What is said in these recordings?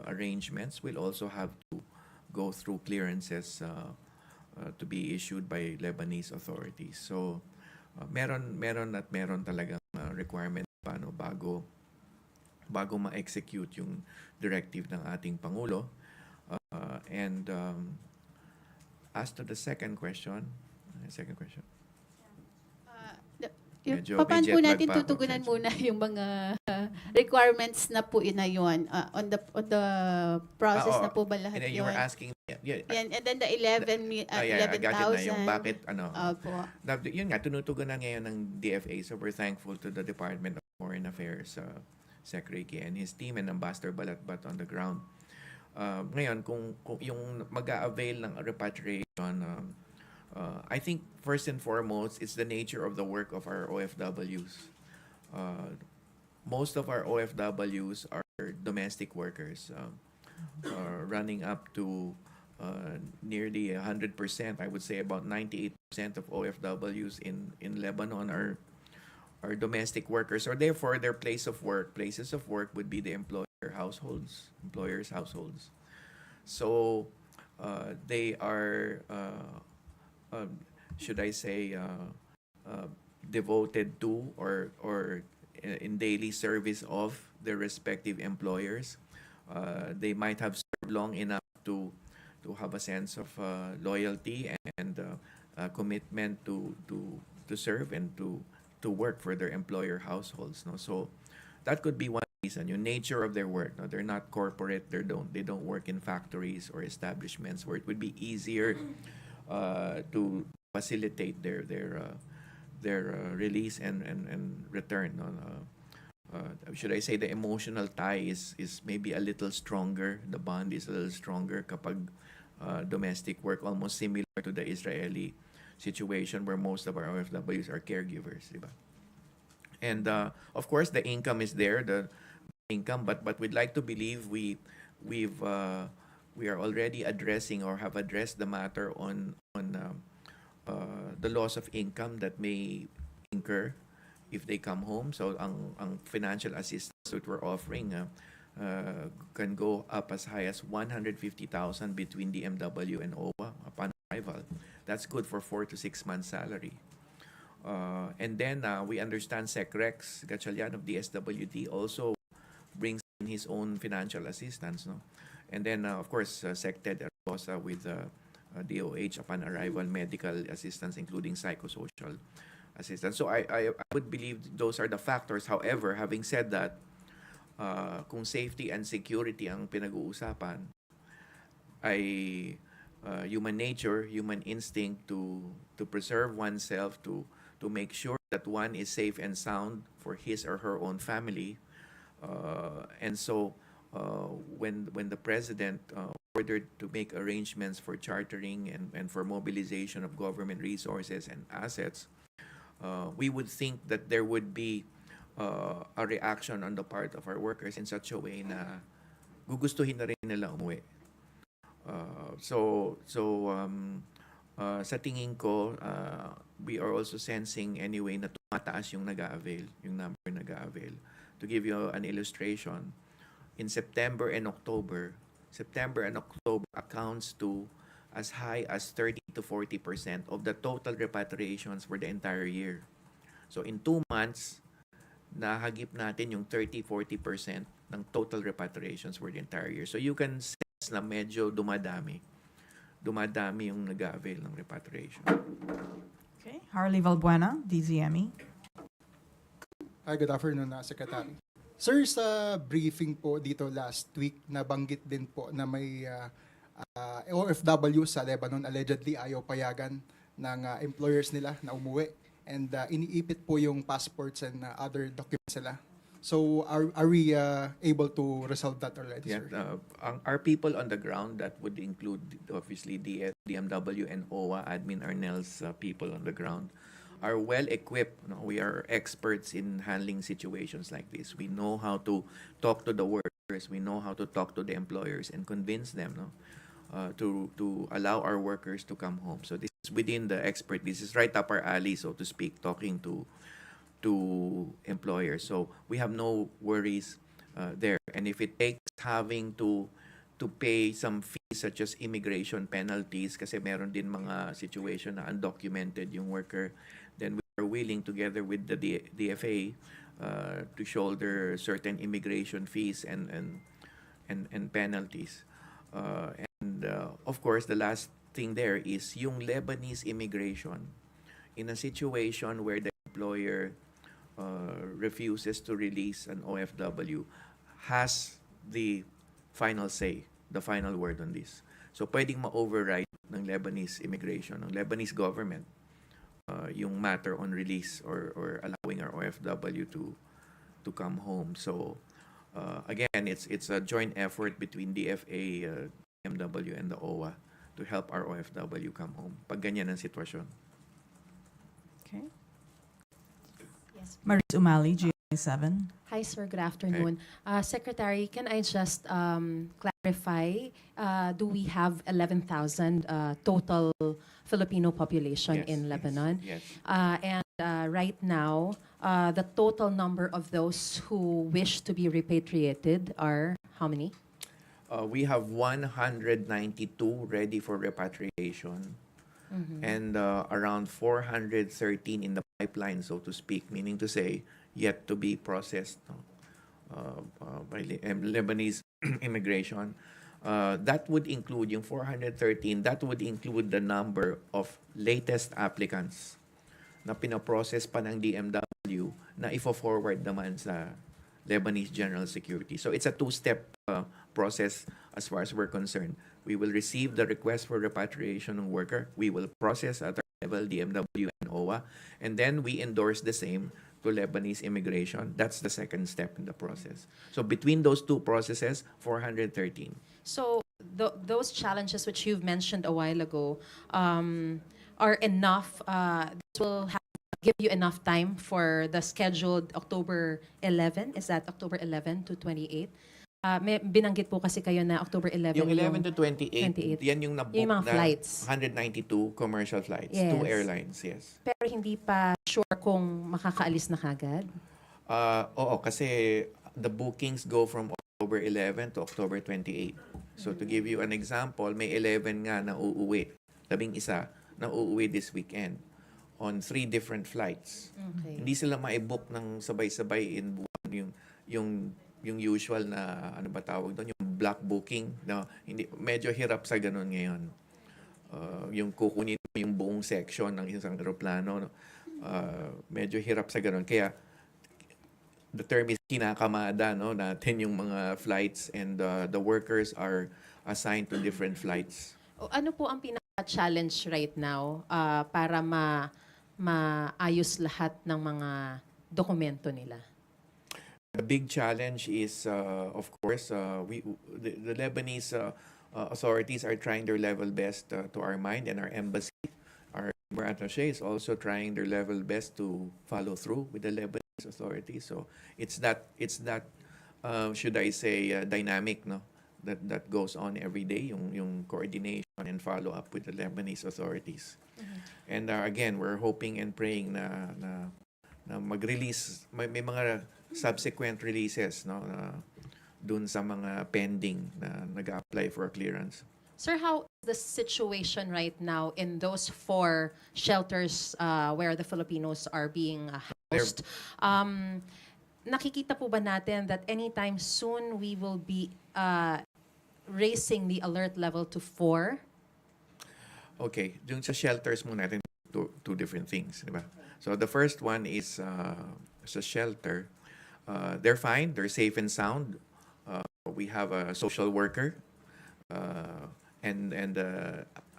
arrangements will also have to go through clearances to be issued by Lebanese authorities. So meron talagang requirement paano bago ma-execute yung directive ng ating Pangulo. And as to the second question, paano po natin tutugunan muna yung mga requirements na po na yun? On the process na po ba lahat and then yun? you were asking, And then the 11,000. I got it na yung bakit, Opo. Yun nga, tinutugunan ngayon ng DFA, so we're thankful to the Department of Foreign Affairs, Secretary Key and his team, and Ambassador Balatbat on the ground. Ngayon, kung yung mag-a-avail ng repatriation, I think first and foremost, it's the nature of the work of our OFWs. Most of our OFWs are domestic workers, running up to nearly 100%. I would say about 98% of OFWs in Lebanon are domestic workers, or therefore their places of work would be the employers' households. So they are, should I say, devoted to or in daily service of their respective employers. They might have served long enough to have a sense of loyalty and commitment to serve and to work for their employer households. No? So that could be one reason. Yung nature of their work. No? They're not corporate. They don't work in factories or establishments where it would be easier to facilitate their release and return. No? Should I say the emotional tie is maybe a little stronger. The bond is a little stronger kapag domestic work, almost similar to the Israeli situation where most of our OFWs are caregivers, diba? And of course, the income is there, the income, but we'd like to believe we are already addressing or have addressed the matter on the loss of income that may incur if they come home. So ang financial assistance that we're offering can go up as high as 150,000 between DMW and OWWA upon arrival. That's good for 4 to 6 months salary. And then we understand SecRex Gatchalian of the SWD also brings in his own financial assistance. No? And then of course SecTed Arbosa with DOH upon arrival, medical assistance including psychosocial assistance. So I would believe those are the factors. However, having said that, kung safety and security ang pinag-uusapan, ay human nature, human instinct to preserve oneself, to make sure that one is safe and sound for his or her own family. And so when the President ordered to make arrangements for chartering and for mobilization of government resources and assets, we would think that there would be a reaction on the part of our workers in such a way na gugustuhin na rin nila umuwi. Sa tingin ko, we are also sensing anyway na tumataas yung nag-a-avail, yung number nag-a-avail. To give you an illustration, in September and October accounts to as high as 30 to 40% of the total repatriations for the entire year. So in 2 months, nahagip natin yung 30-40% ng total repatriations for the entire year. So you can sense na medyo dumadami yung nag-a-avail ng repatriation. Okay, Harley Valbuena, DZME. Hi, good afternoon, Secretary. Sir, sa briefing po dito last week, nabanggit din po na may OFW sa Lebanon allegedly ayaw payagan ng employers nila na umuwi, and iniipit po yung passports and other documents nila. So are we able to resolve that already, Yeah, sir? our people on the ground, that would include obviously the DMW and OWWA, Admin Arnell's people on the ground, are well equipped. No? We are experts in handling situations like this. We know how to talk to the workers. We know how to talk to the employers and convince them, no, to allow our workers to come home. So this is within the expert. This is right up our alley, so to speak, talking to employers. So we have no worries there. And if it takes having to pay some fees such as immigration penalties kasi meron din mga situation na undocumented yung worker, then we are willing together with the DFA to shoulder certain immigration fees and penalties. Of course, the last thing there is yung Lebanese immigration in a situation where the employer refuses to release an OFW has the final say, the final word on this. So pwedeng ma-override ng Lebanese immigration, ng Lebanese government, yung matter on release or allowing our OFW to come home. So again, it's a joint effort between DFA, DMW, and the OWWA to help our OFW come home pag ganyan ang sitwasyon. Okay. Yes. Maris Umali, GMA7. Hi, sir. Good afternoon. Secretary, can I just clarify, do we have 11,000 total Filipino population Yes, in yes, Lebanon? yes. And right now, the total number of those who wish to be repatriated are how many? We have 192 ready for repatriation. And around 413 in the pipeline, so to speak, meaning to say, yet to be processed by Lebanese immigration. That would include yung 413, that would include the number of latest applicants na pinaprocess pa ng DMW na ifo-forward naman sa Lebanese General Security. So it's a two-step process as far as we're concerned. We will receive the request for repatriation ng worker. We will process at our level, DMW and OWWA. And then we endorse the same to Lebanese immigration. That's the second step in the process. So between those two processes, 413. So those challenges which you've mentioned a while ago are enough. This will give you enough time for the scheduled October 11. Is that October 11 to 28? May binanggit po kasi kayo na October 11. Yung 11 to 28, 28. yan yung nabook Yung mga na flights. 192 commercial flights, Yes. 2 airlines, yes. Pero hindi pa sure kung makakaalis na kagad? Oo, kasi the bookings go from October 11 to October 28. So to give you an example, may 11 nga na uuwi. 11 na uuwi this weekend on 3 different flights. Okay. Hindi sila ma-book ng sabay-sabay in buwan yung usual na ano ba tawag doon, yung block booking na hindi medyo hirap sa ganun ngayon. Yung kukunin mo yung buong section ng isang eroplano, no? Medyo hirap sa ganun. Kaya the term is kinakamada, no, natin yung mga flights, and the workers are assigned to different flights. Ano po ang pinaka-challenge right now para maayos lahat ng mga dokumento nila? The big challenge is, of course, the Lebanese authorities are trying their level best to our mind, and our embassy, our attaché is also trying their level best to follow through with the Lebanese authorities. So it's that should I say dynamic, no, that goes on every day, yung coordination and follow up with the Lebanese authorities. And again, we're hoping and praying na mag-release, may mga subsequent releases, no, dun sa mga pending na nag-apply for clearance. Sir, how is the situation right now in those 4 shelters where the Filipinos are being housed? Nakikita po ba natin that anytime soon we will be raising the alert level to 4? Okay, dun sa shelters muna natin, two different things, di ba? So the first one is sa shelter. They're fine, they're safe and sound. We have a social worker, and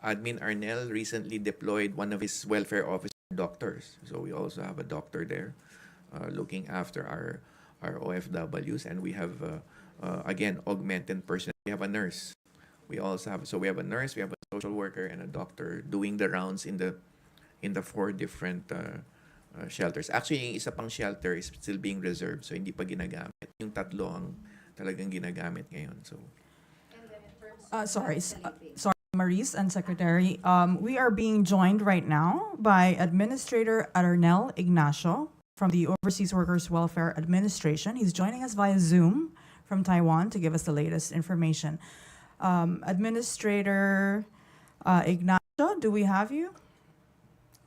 Admin Arnel recently deployed one of his welfare officer doctors. So we also have a doctor there looking after our OFWs, and we have again augmented personnel. We have a nurse. We have a nurse, we have a social worker, and a doctor doing the rounds in the 4 different shelters. Actually, yung isa pang shelter is still being reserved, so hindi pa ginagamit. Yung 3 ang talagang ginagamit ngayon. So Sorry, Maurice and Secretary. We are being joined right now by Administrator Arnel Ignacio from the Overseas Workers Welfare Administration. He's joining us via Zoom from Taiwan to give us the latest information. Administrator Ignacio, do we have you?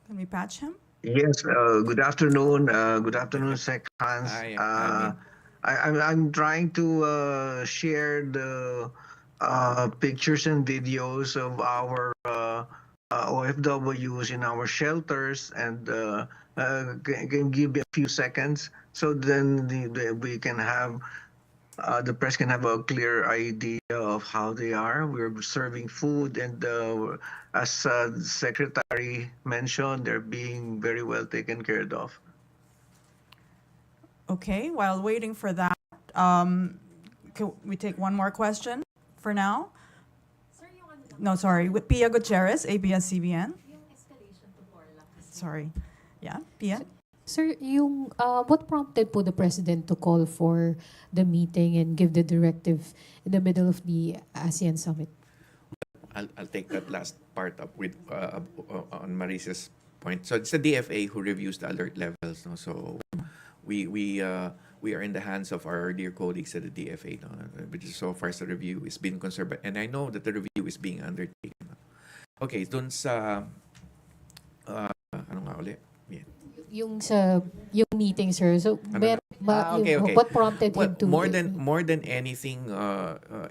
Can we patch him? Yes, good afternoon. Good afternoon, Sec Hans. Hi, I'm trying to share the pictures and videos of our OFWs in our shelters, and can give me a few seconds so then we can have the press can have a clear idea of how they are. We're serving food, and as the Secretary mentioned, they're being very well taken care of. Okay, while waiting for that, can we take one more question for now? No, sorry. With Pia Gutierrez, ABS-CBN. Sorry. Yeah, Pia? Sir, what prompted po the President to call for the meeting and give the directive in the middle of the ASEAN summit? I'll take that last part up with on Marissa's point. So it's the DFA who reviews the alert levels. No? So we are in the hands of our dear colleagues at the DFA. No? Which is so far the review is being conservative, and I know that the review is being undertaken. No? Okay, dun sa ano nga ulit? Yeah. Yung meeting, sir. So, Okay. what prompted him to... More than anything,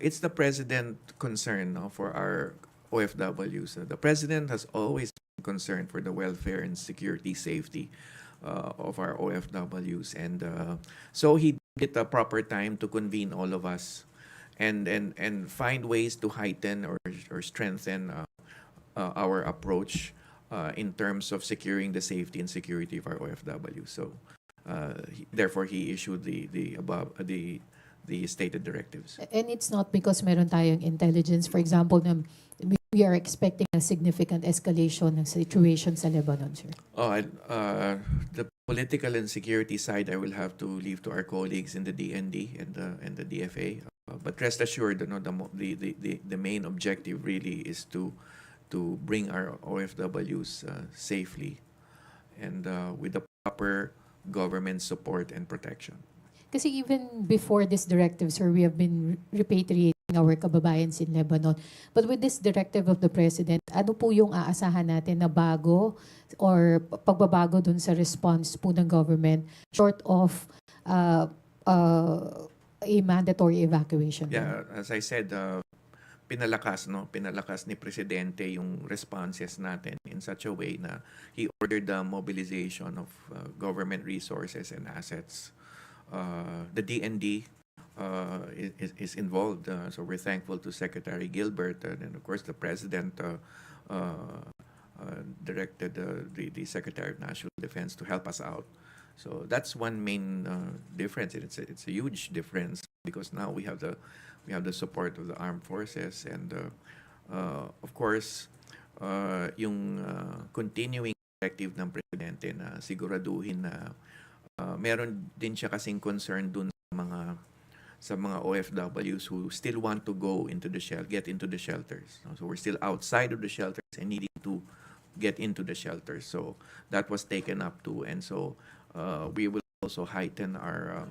it's the president concern, no, for our OFWs. The president has always been concerned for the welfare and security, safety of our OFWs, and so he did a proper time to convene all of us, and find ways to heighten or strengthen our approach. In terms of securing the safety and security of our OFW. So, therefore, he issued the stated directives. And it's not because meron tayong intelligence. For example, we are expecting a significant escalation ng situation sa Lebanon, sir. The political and security side, I will have to leave to our colleagues in the DND and the DFA. But rest assured, the main objective really is to bring our OFWs safely and with the proper government support and protection. Kasi even before this directive, sir, we have been repatriating our kababayans in Lebanon. But with this directive of the President, ano po yung aasahan natin na bago or pagbabago dun sa response po ng government short of a mandatory evacuation? Yeah, as I said, pinalakas ni Presidente yung responses natin in such a way na he ordered the mobilization of government resources and assets. The DND is involved, so we're thankful to Secretary Gilbert, and of course the President directed the Secretary of National Defense to help us out. So that's one main difference, and it's a huge difference because now we have the support of the armed forces, and of course yung continuing directive ng presidente na siguraduhin na meron din siya kasing concern dun sa mga OFWs who still want to go into get into the shelters. So we're still outside of the shelters and needing to get into the shelters. So that was taken up too, and so we will also heighten our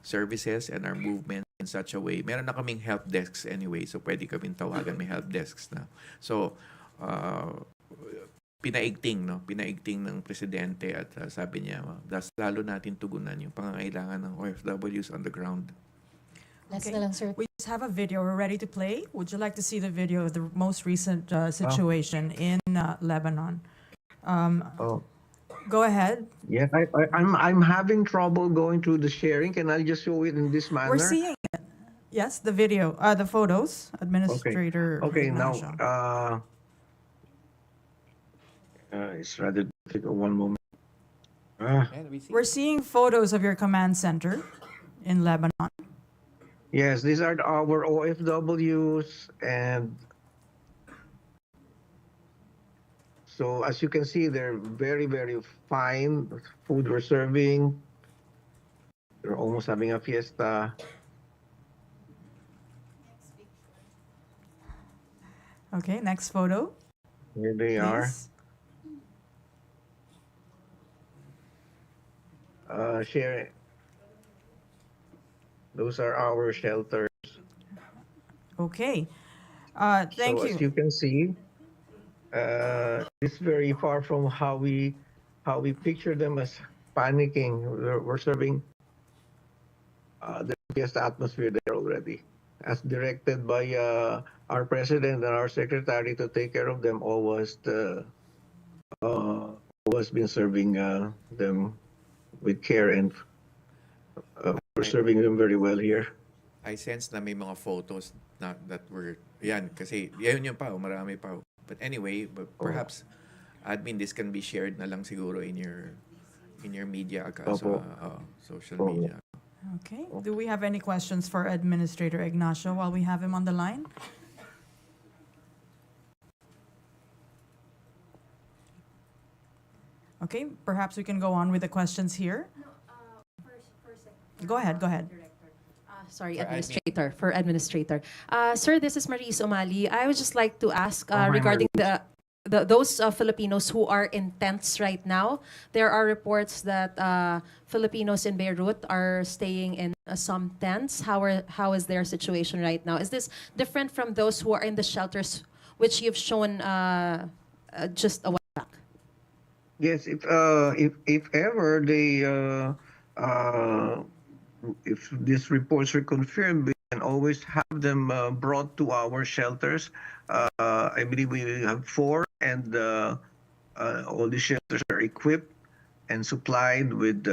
services and our movement in such a way. Meron na kaming help desks anyway, so pwede kaming tawagan, may help desks na. So, pinaigting ng presidente at sabi niya, lalo natin tugunan yung pangangailangan ng OFWs on the ground. Last Okay. na lang, sir. We just have a video. We're ready to play. Would you like to see the video of the most recent situation in Lebanon? Go ahead. Yeah, I'm having trouble going through the sharing. Can I just show it in this manner? We're seeing it. Yes, the video, the photos. Administrator. Okay, now Ignacio. it's rather difficult. One moment. We're seeing photos of your command center in Lebanon. Yes, these are our OFWs, and so as you can see, they're very, very fine. Food we're serving. They're almost having a fiesta. Okay, next photo. Here they are. Please. Share. Those are our shelters. Okay. Thank So as you. you can see, it's very far from how we picture them as panicking. We're serving the best atmosphere there already, as directed by our president and our secretary to take care of them. Always been serving them with care, and we're serving them very well here. I sense na may mga photos na that were, yan, kasi yun yung pa, marami pa. But anyway, perhaps, admin, this can be shared na lang siguro in your media accounts, Opo. social media. Okay. Do we have any questions for Administrator Ignacio while we have him on the line? Okay, perhaps we can go on with the questions here. Go ahead, go ahead. Sorry, For admin. administrator. For administrator. Sir, this is Maris Omali. I would just like to ask Hi, regarding those Filipinos who are in tents right now. There are reports that Filipinos in Beirut are staying in some tents. How is their situation right now? Is this different from those who are in the shelters, which you've shown just a while back? Yes, if ever they if these reports are confirmed, we can always have them brought to our shelters. I believe we have 4, and all the shelters are equipped and supplied with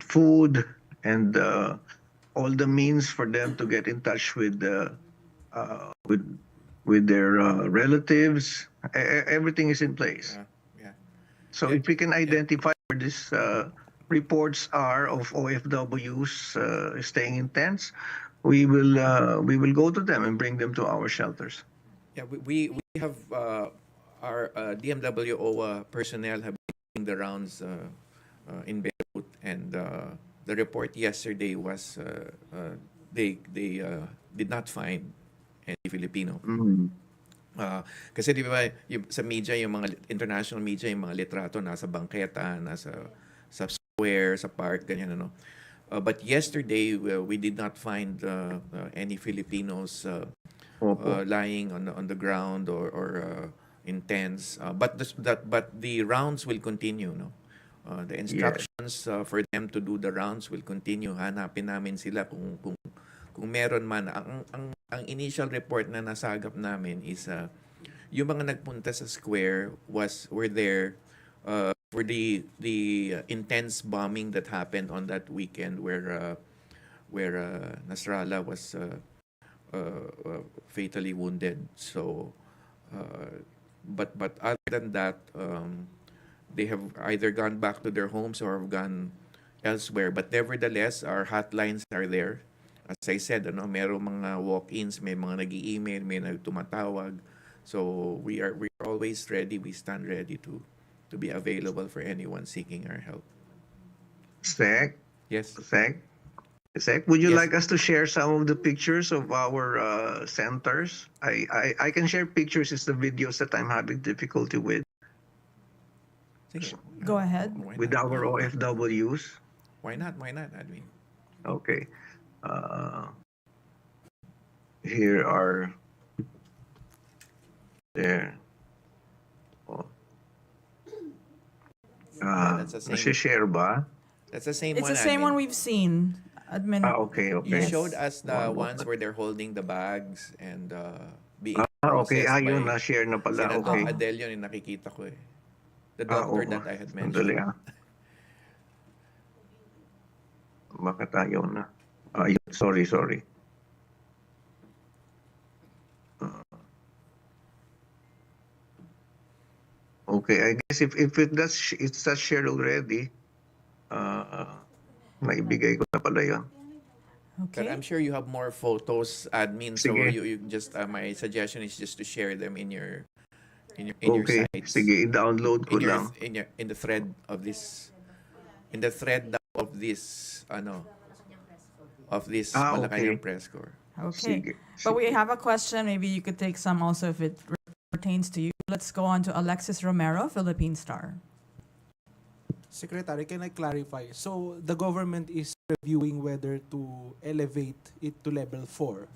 food and all the means for them to get in touch with their relatives. Everything is in place. Yeah. So if we can identify where these reports are of OFWs staying in tents, we will go to them and bring them to our shelters. Yeah, we have our DMW OWWA personnel have been doing the rounds in Beirut, and the report yesterday was they did not find any Filipino. Kasi di ba sa media, yung mga international media, yung mga litrato nasa bangketa, nasa sa square, sa park, ganyan ano. But yesterday we did not find any Filipinos lying on the ground or in tents. But the rounds will continue, no. The instructions for them to do the rounds will continue. Hanapin namin sila kung meron man. Ang initial report na nasagap namin is yung mga nagpunta sa square were there for the intense bombing that happened on that weekend where Nasrallah was fatally wounded. So but other than that, they have either gone back to their homes or have gone elsewhere. But nevertheless, our hotlines are there. As I said, merong mga walk-ins, may mga nag-i-email, may nagtumatawag. So we are always ready. We stand ready to be available for anyone seeking our help. Sec, Yes. would you Yes. like us to share some of the pictures of our centers? I can share pictures. It's the videos that I'm having difficulty with Sige. Go ahead. Why with not? our OFWs. Why not, admin? Okay. Here are there. Oh. That's the same. Share ba? That's the same It's one, the same admin. one we've seen. Admin. Okay. You Yes. showed us the One ones where they're holding the bags and being Okay. processed Yun by na share na pala. Senator Okay. Adel, yun yung nakikita ko eh. The doctor Oo. that I had Sandali, mentioned. Bakit ayaw na? Sorry. Okay, I guess if it's that shared already, naibigay ko na pala yun. But Okay. I'm sure you have more photos, admin. So Sige. you just my suggestion is just to share them in your Okay, sites. sige, i-download ko in your lang. in the thread of this Malacanang Okay. press corps. Okay. Sige. But we have a question. Maybe you could take some also if it pertains to you. Let's go on to Alexis Romero, Philippine Star. Secretary, can I clarify? So the government is reviewing whether to elevate it to level 4.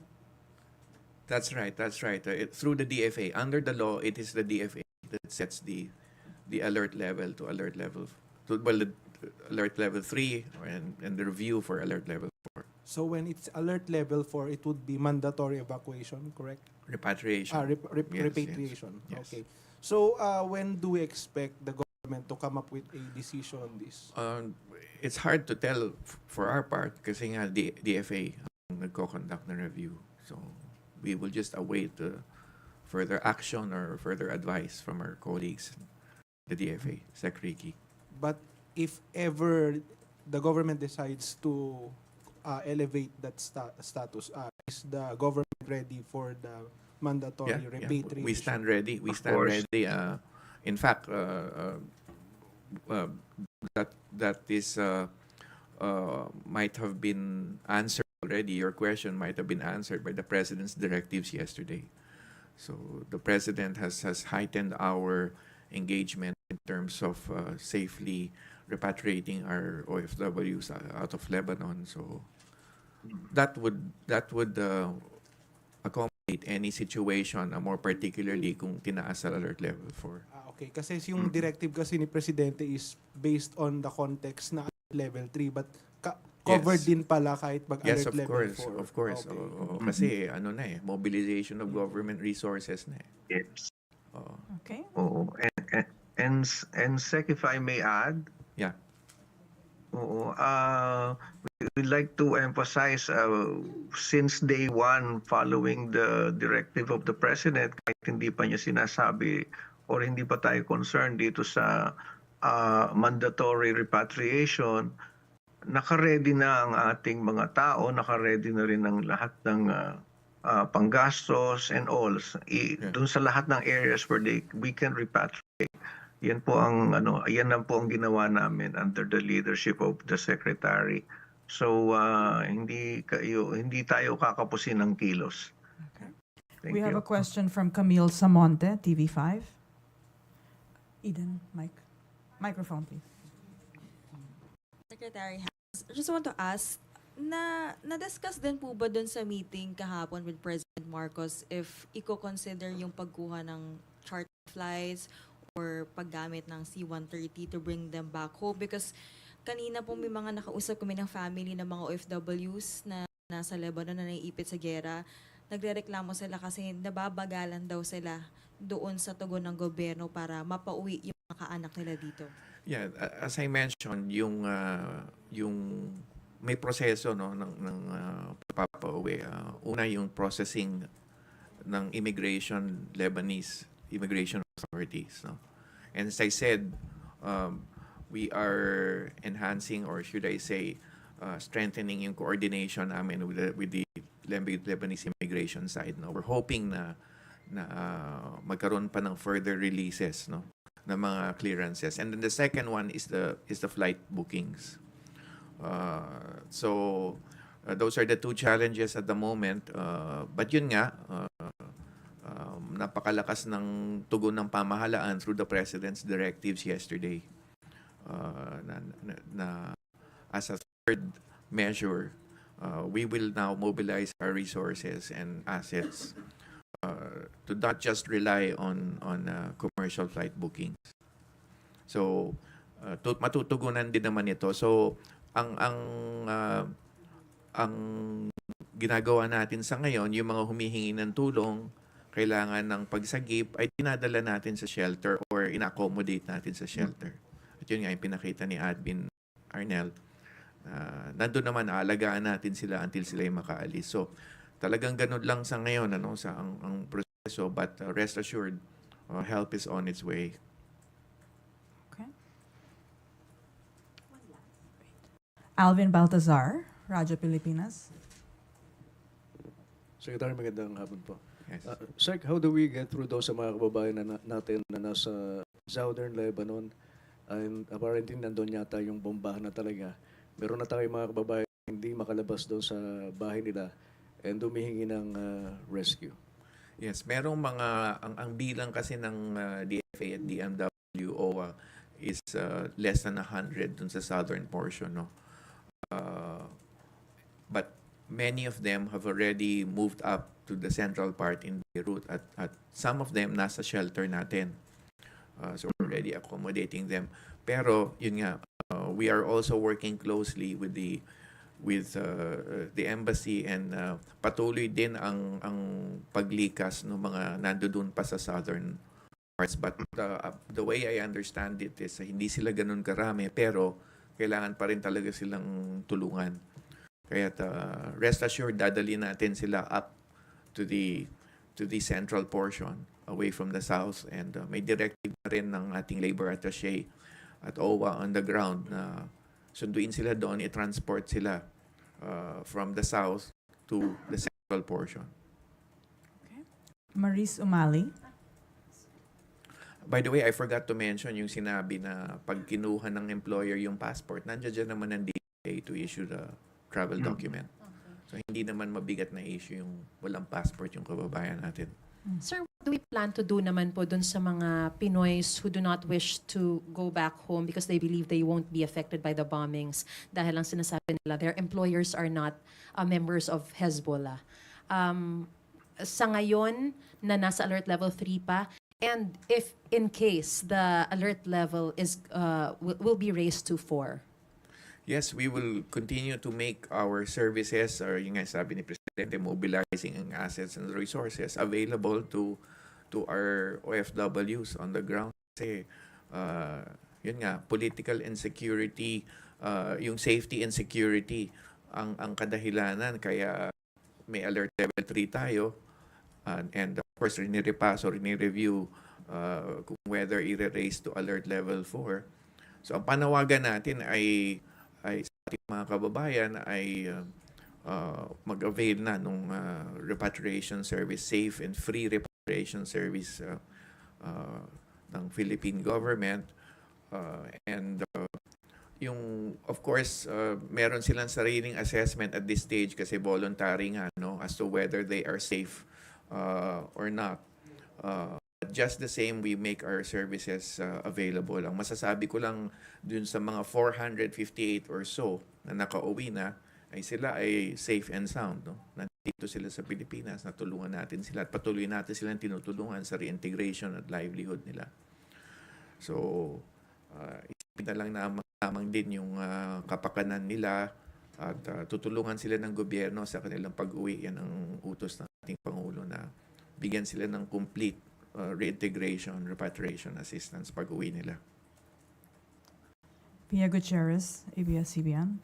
That's right. That's right. Through the DFA, under the law, it is the DFA that sets the alert level to alert level the alert level 3 and the review for alert level 4. So when it's alert level 4, it would be mandatory evacuation, correct? Repatriation. Yes, Repatriation. yes. Okay. So when do we expect the government to come up with a decision on this? It's hard to tell for our part kasi nga DFA ang nagko-conduct ng review. So we will just await further action or further advice from our colleagues, the DFA, Sec Ricky. But if ever the government decides to elevate that status, is the government ready for the mandatory repatriation? We stand ready. We stand course. ready. In fact, that is might have been answered already. Your question might have been answered by the President's directives yesterday. So the President has heightened our engagement in terms of safely repatriating our OFWs out of Lebanon. So that would accommodate any situation, more particularly kung tinaas sa alert level 4. Okay, kasi yung directive kasi ni Presidente is based on the context na level 3, but covered Yes. din pala kahit Yes, mag-alert of level course, 4. of course. Okay. Oo, kasi ano na mobilization of government resources na Yes. Oo. Okay. Oo. And Sec, if I may add, Yeah. oo, we'd like to emphasize since day one following the directive of the President, kahit hindi pa niya sinasabi or hindi pa tayo concerned dito sa mandatory repatriation, naka-ready na ang ating mga tao, naka-ready na rin ang lahat ng panggastos and all. Doon sa lahat ng areas where we can repatriate. Yan po ang yan lang po ang ginawa namin under the leadership of the Secretary. So hindi tayo kakapusin ng kilos. Thank We have you. a question from Camille Samonte, TV5. Eden, microphone, please. Secretary Hans, I just want to ask, na-discuss din po ba dun sa meeting kahapon with President Marcos if i-consider yung pagkuha ng charter flights or paggamit ng C-130 to bring them back home? Because kanina po may mga nakausap kami ng family ng mga OFWs na nasa Lebanon na naiipit sa gera. Nagrereklamo sila kasi nababagalan daw sila doon sa tugon ng gobyerno para mapauwi yung mga kaanak nila dito. Yeah, as I mentioned, yung may proseso ng pagpapauwi. Una yung processing ng Lebanese immigration authorities, no. And as I said, we are enhancing, or should I say, strengthening yung coordination namin with the Lebanese immigration side, no. We're hoping na magkaroon pa ng further releases, no, ng mga clearances. And then the second one is the flight bookings. So those are the two challenges at the moment. But yun nga, napakalakas ng tugon ng pamahalaan through the President's directives yesterday. Na as a third measure, we will now mobilize our resources and assets to not just rely on commercial flight bookings. So matutugunan din naman ito. So ang ginagawa natin sa ngayon, yung mga humihingi ng tulong, kailangan ng pagsagip, ay dinadala natin sa shelter or ina-accommodate natin sa shelter. At yun nga yung pinakita ni Admin Arnel. Nandun naman, aalagaan natin sila until sila ay makaalis. So talagang ganun lang sa ngayon sa ang proseso, but rest assured, help is on its way. Okay. Alvin Baltazar, Radyo Pilipinas. Secretary, magandang hapon po. Yes. Sec, how do we get through those sa mga kababayan natin na nasa southern Lebanon? And apparently, nandun yata yung bombahan na talaga. Meron na tayong mga kababayan hindi makalabas doon sa bahay nila and humihingi ng rescue. Yes, merong mga ang bilang kasi ng DFA at DMW OWWA is less than 100 dun sa southern portion, no? But many of them have already moved up to the central part in Beirut at some of them nasa shelter natin. So we're already accommodating them. Pero yun nga, we are also working closely with the embassy and patuloy din ang paglikas ng mga nandoon pa sa southern parts. But the way I understand it is hindi sila ganun karami pero kailangan pa rin talaga silang tulungan. Kaya rest assured, dadali natin sila up to the central portion away from the south, and may directive na rin ng ating labor attaché at OWWA on the ground na sunduin sila doon, i-transport sila from the south to the central portion. Maris Umali. By the way, I forgot to mention yung sinabi na pag kinuha ng employer yung passport, nandiyan dyan naman ang DA to issue the travel document. So hindi naman mabigat na issue yung walang passport yung kababayan natin. Sir, what do we plan to do naman po dun sa mga Pinoys who do not wish to go back home because they believe they won't be affected by the bombings dahil lang sinasabi nila their employers are not members of Hezbollah? Sa ngayon na nasa alert level 3 pa, and if in case the alert level is will be raised to 4? Yes, we will continue to make our services, or yung nga sabi ni Presidente, mobilizing ang assets and resources available to our OFWs on the ground. Kasi, yun nga, political insecurity, yung safety and security, ang kadahilanan. Kaya may alert level 3 tayo. And of course, rini-repass or rini-review kung whether i-raise to alert level 4. So, ang panawagan natin ay sa ating mga kababayan ay mag-avail na nung repatriation service, safe and free repatriation service ng Philippine government. And yung, of course, meron silang sariling assessment at this stage kasi voluntary nga, no, as to whether they are safe or not. Just the same, we make our services available. Ang masasabi ko lang dun sa mga 458 or so na nakauwi na, ay sila ay safe and sound. No? Nandito sila sa Pilipinas, natulungan natin sila at patuloy natin silang tinutulungan sa reintegration at livelihood nila. So, isipin na lang na lamang din yung kapakanan nila at tutulungan sila ng gobyerno sa kanilang pag-uwi. Yan ang utos ng ating Pangulo na bigyan sila ng complete reintegration, repatriation assistance pag-uwi nila. Pia Gutierrez, ABS-CBN.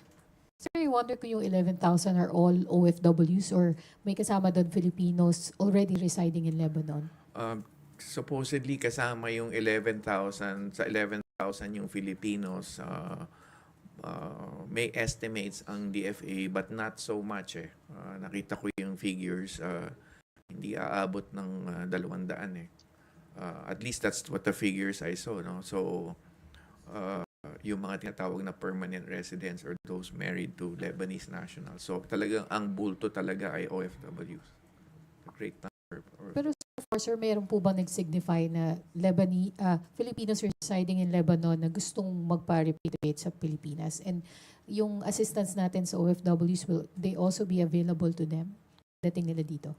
Sir, I wonder kung yung 11,000 are all OFWs or may kasama doon Filipinos already residing in Lebanon? Supposedly kasama yung 11,000, sa 11,000 yung Filipinos. May estimates ang DFA but not so much eh. Nakita ko yung figures, hindi aabot ng 200 eh. At least that's what the figures I saw, no? So yung mga tinatawag na permanent residents or those married to Lebanese nationals. So talagang ang bulto talaga ay OFWs. A great number. Pero so far, sir, mayroon po bang nag-signify na Filipinos residing in Lebanon na gustong magpa-repatriate sa Pilipinas? And yung assistance natin sa OFWs, will they also be available to them? Dating nila dito?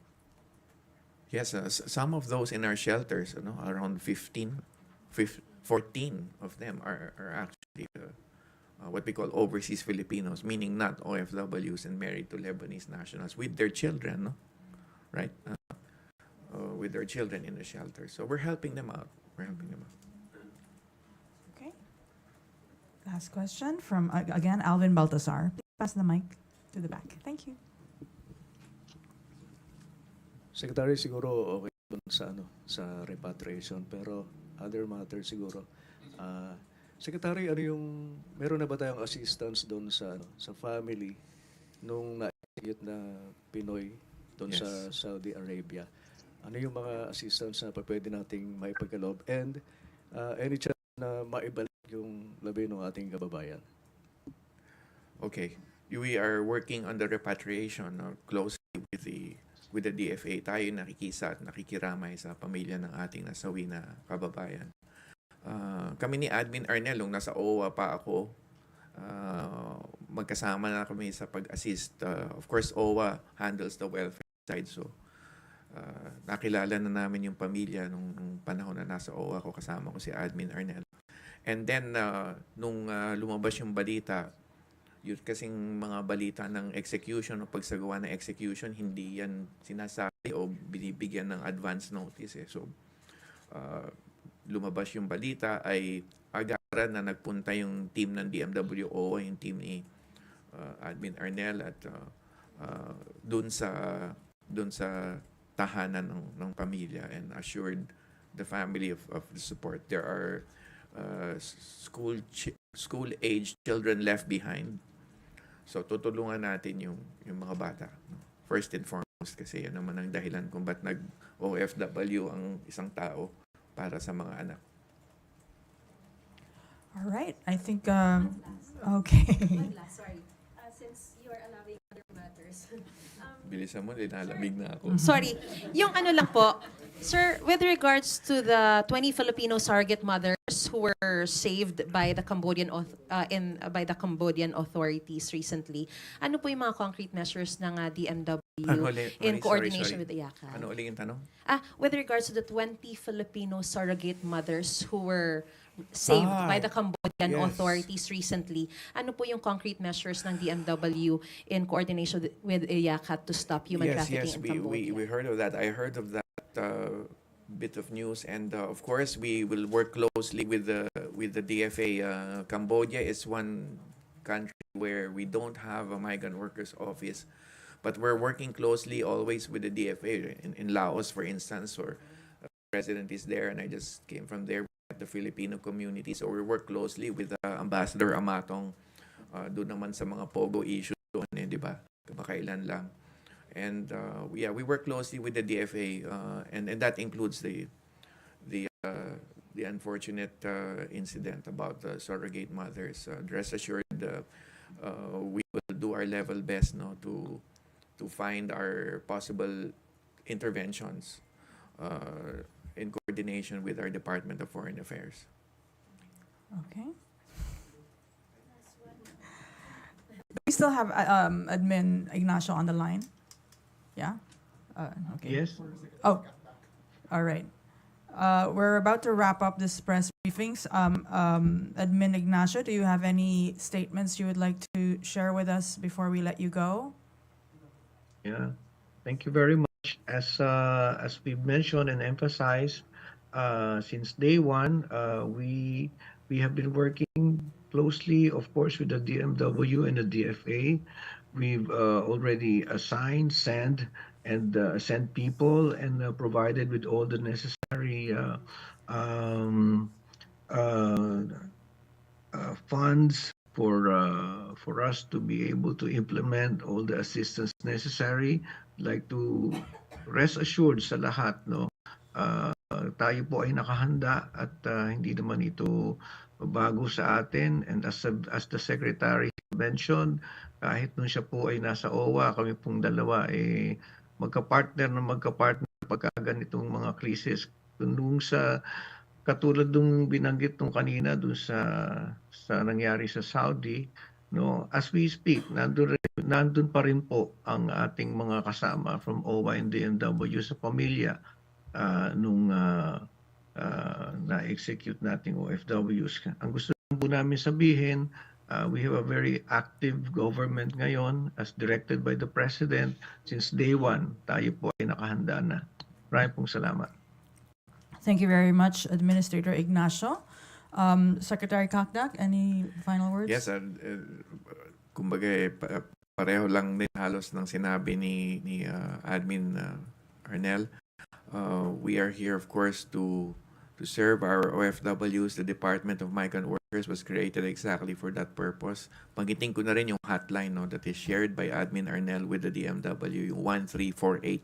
Yes, some of those in our shelters, around 14 of them are actually what we call overseas Filipinos, meaning not OFWs and married to Lebanese nationals with their children, no? Right? With their children in the shelter. So we're helping them out. Okay. Last question from, again, Alvin Baltasar. Please pass the mic to the back. Thank you. Secretary, siguro okay dun sa repatriation, pero other matter siguro. Secretary, meron na ba tayong assistance doon sa family nung na-execute na Pinoy doon Yes. sa Saudi Arabia? Ano yung mga assistance na pwede nating maipagkaloob? And any chance na maibalik yung labi ng ating kababayan? Okay. We are working on the repatriation closely with the DFA. Tayo nakikisa at nakikiramay sa pamilya ng ating nasawi na kababayan. kami ni Admin Arnel, nung nasa OWWA pa ako, magkasama na kami sa pag-assist. Of course, OWWA handles the welfare side. So, nakilala na namin yung pamilya nung panahon na nasa OWWA ko. Kasama ko si Admin Arnel. And then, nung lumabas yung balita, yun kasing mga balita ng execution o pagsagawa ng execution, hindi yan sinasabi o binibigyan ng advance notice. So, lumabas yung balita ay agaran na nagpunta yung team ng DMW o OWWA, yung team ni Admin Arnel at dun sa tahanan ng pamilya and assured the family of the support. There are school-age children left behind. So tutulungan natin yung mga bata. First and foremost kasi yan naman ang dahilan kung ba't nag-OFW ang isang tao para sa mga anak. All right. I think, okay. Sorry. Since you are allowing other matters. Bilisan mo, linalamig na ako. Sorry, yung ano lang po, sir, with regards to the 20 Filipino surrogate mothers who were saved by the Cambodian authorities recently, ano po yung mga concrete measures ng DMW in coordination with the IACA? Ano ulit yung tanong? With regards to the 20 Filipino surrogate mothers who were saved by the Cambodian authorities recently, ano po yung concrete measures ng DMW in coordination with IACA to stop human trafficking in Cambodia? We heard of that. I heard of that bit of news, and of course we will work closely with the DFA. Cambodia is one country where we don't have a migrant workers office, but we're working closely always with the DFA in Laos, for instance, or the president is there, and I just came from there at the Filipino community, so we work closely with Ambassador Amatong doon naman sa mga pogo issues doon, di ba? Kamakailan lang. And we work closely with the DFA, and that includes the unfortunate incident about surrogate mothers. Rest assured, we will do our level best, to find our possible interventions in coordination with our Department of Foreign Affairs. Okay. We still have Admin Ignacio on the line. Yeah? Okay. Yes. Oh, all right. We're about to wrap up this press briefings. Admin Ignacio, do you have any statements you would like to share with us before we let you go? Yeah, thank you very much. As we've mentioned and emphasized, since day one, we have been working closely, of course, with the DMW and the DFA. We've already assigned, sent people and provided with all the necessary funds for us to be able to implement all the assistance necessary. Like to rest assured sa lahat, tayo po ay nakahanda at hindi naman ito bago sa atin. And as the Secretary mentioned, kahit nung siya po ay nasa OWWA, kami pong dalawa ay magka-partner pagka ganitong mga krisis. Nung sa katulad nung binanggit nung kanina dun sa nangyari sa Saudi, as we speak, nandun pa rin po ang ating mga kasama from OWWA and DMW sa pamilya nung na-execute nating OFWs. Ang gusto po namin sabihin, we have a very active government ngayon as directed by the President. Since day one, tayo po ay nakahanda na. Maraming pong salamat. Thank you very much, Administrator Ignacio. Secretary Kakdak, any final words? Yes, kumbaga pareho lang din halos ng sinabi ni Admin Arnel. We are here, of course, to serve our OFWs. The Department of Migrant Workers was created exactly for that purpose. Panggiting ko na rin yung hotline that is shared by Admin Arnel with the DMW, yung 1348.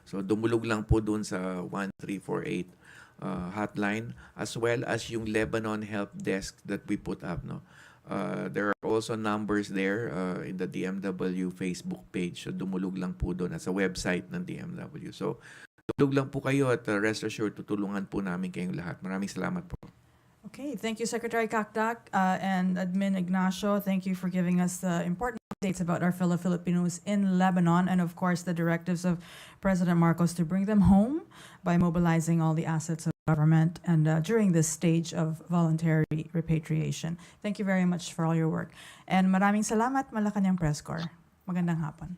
So dumulog lang po dun sa 1348 hotline, as well as yung Lebanon help desk that we put up. There are also numbers there in the DMW Facebook page. So dumulog lang po doon sa website ng DMW. So tulog lang po kayo at rest assured tutulungan po namin kayong lahat. Maraming salamat po. Okay, thank you, Secretary Kakdak and Admin Ignacio. Thank you for giving us the important updates about our fellow Filipinos in Lebanon and, of course, the directives of President Marcos to bring them home by mobilizing all the assets of government and during this stage of voluntary repatriation. Thank you very much for all your work. And maraming salamat, Malacanang Press Corps. Magandang hapon.